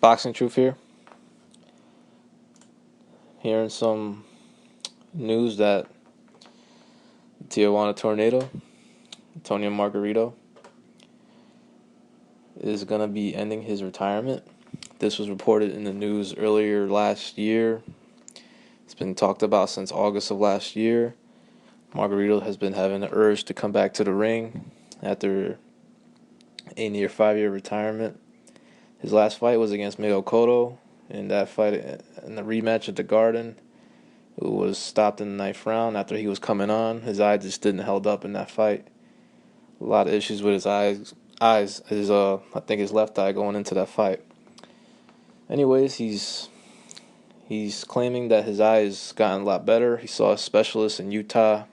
Boxing Truth here. Hearing some news that Tijuana Tornado, Antonio Margarito, is going to be ending his retirement. This was reported in the news earlier last year. It's been talked about since August of last year. Margarito has been having the urge to come back to the ring after a near 5-year retirement. His last fight was against Miguel Cotto. In that fight, in the rematch at the Garden, it was stopped in the 9th round after he was coming on. His eye just didn't held up in that fight. A lot of issues with his eyes. I think his left eye going into that fight. Anyways, he's claiming that his eye has gotten a lot better. He saw a specialist in Utah.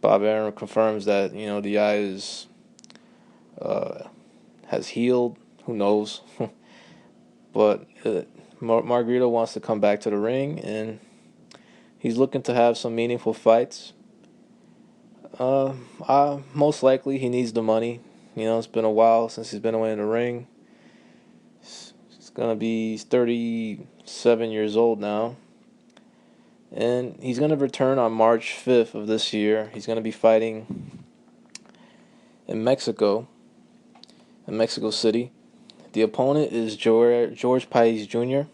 Bob Arum confirms that the eye has healed. Who knows? But Margarito wants to come back to the ring, and he's looking to have some meaningful fights. Most likely he needs the money. It's been a while since he's been away in the ring. He's gonna be 37 years old now, and he's gonna return on March 5th of this year. He's gonna be fighting in Mexico City. The opponent is George Paez Jr.,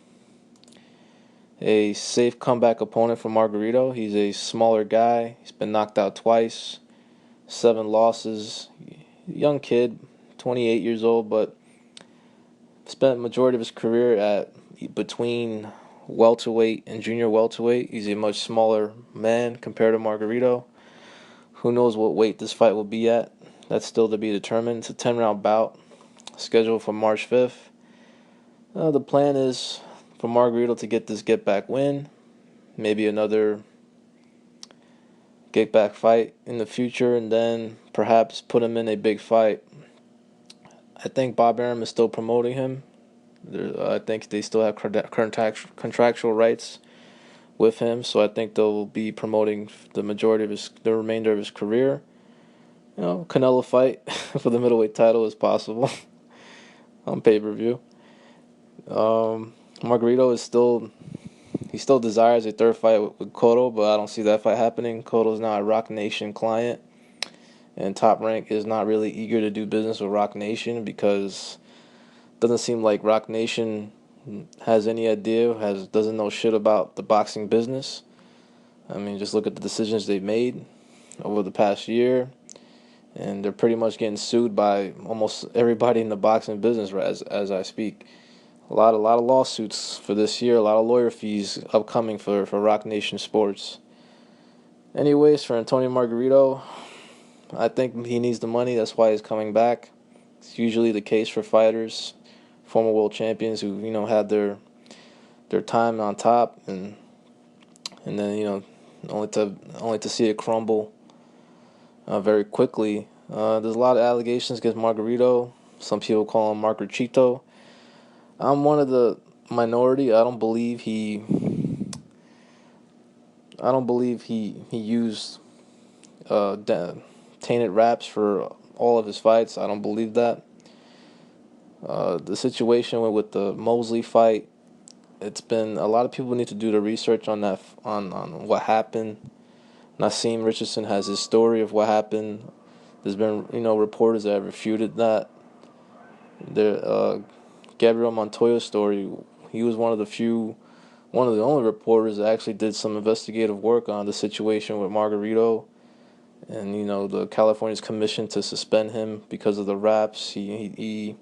a safe comeback opponent for Margarito. He's a smaller guy. He's been knocked out twice, 7 losses. Young kid, 28 years old, but spent the majority of his career at between welterweight and junior welterweight. He's a much smaller man compared to Margarito. Who knows what weight this fight will be at? That's still to be determined. It's a 10-round bout scheduled for March 5th. The plan is for Margarito to get this get-back win, maybe another get-back fight in the future, and then perhaps put him in a big fight. I think Bob Arum is still promoting him. I think they still have contractual rights with him, so I think they'll be promoting the remainder of his career. Canelo fight for the middleweight title is possible on pay-per-view. Margarito still desires a third fight with Cotto, but I don't see that fight happening. Cotto's now a Rock Nation client, and Top Rank is not really eager to do business with Rock Nation because it doesn't seem like Rock Nation has any idea, doesn't know shit about the boxing business. I mean, just look at the decisions they've made over the past year, and they're pretty much getting sued by almost everybody in the boxing business as I speak. A lot of lawsuits for this year, a lot of lawyer fees upcoming for Rock Nation Sports. Anyways, for Antonio Margarito, I think he needs the money. That's why he's coming back. It's usually the case for fighters, former world champions who had their time on top, and then only to see it crumble very quickly. There's a lot of allegations against Margarito. Some people call him Margarito. I'm one of the minority. I don't believe he used tainted raps for all of his fights. I don't believe that. The situation with the Mosley fight, it's been a lot of people need to do the research on that on what happened. Nassim Richardson has his story of what happened. There's been reporters that have refuted that. Gabriel Montoya's story, he was one of the only reporters that actually did some investigative work on the situation with Margarito, and the California's commission to suspend him because of the raps. He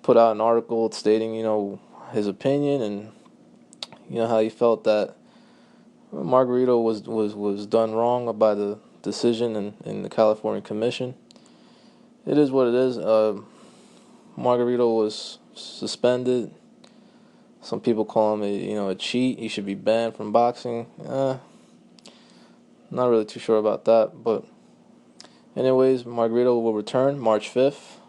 put out an article stating his opinion and how he felt that Margarito was done wrong by the decision in the California commission. It is what it is. Margarito was suspended. Some people call him a cheat. He should be banned from boxing. Not really too sure about that, but anyways, Margarito will return March 5th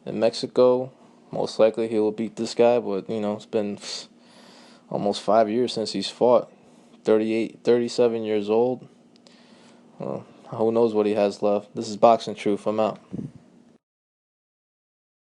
in Mexico. Most likely he will beat this guy, but it's been almost 5 years since he's fought. 37 years old. Who knows what he has left. This is Boxing Truth. I'm out.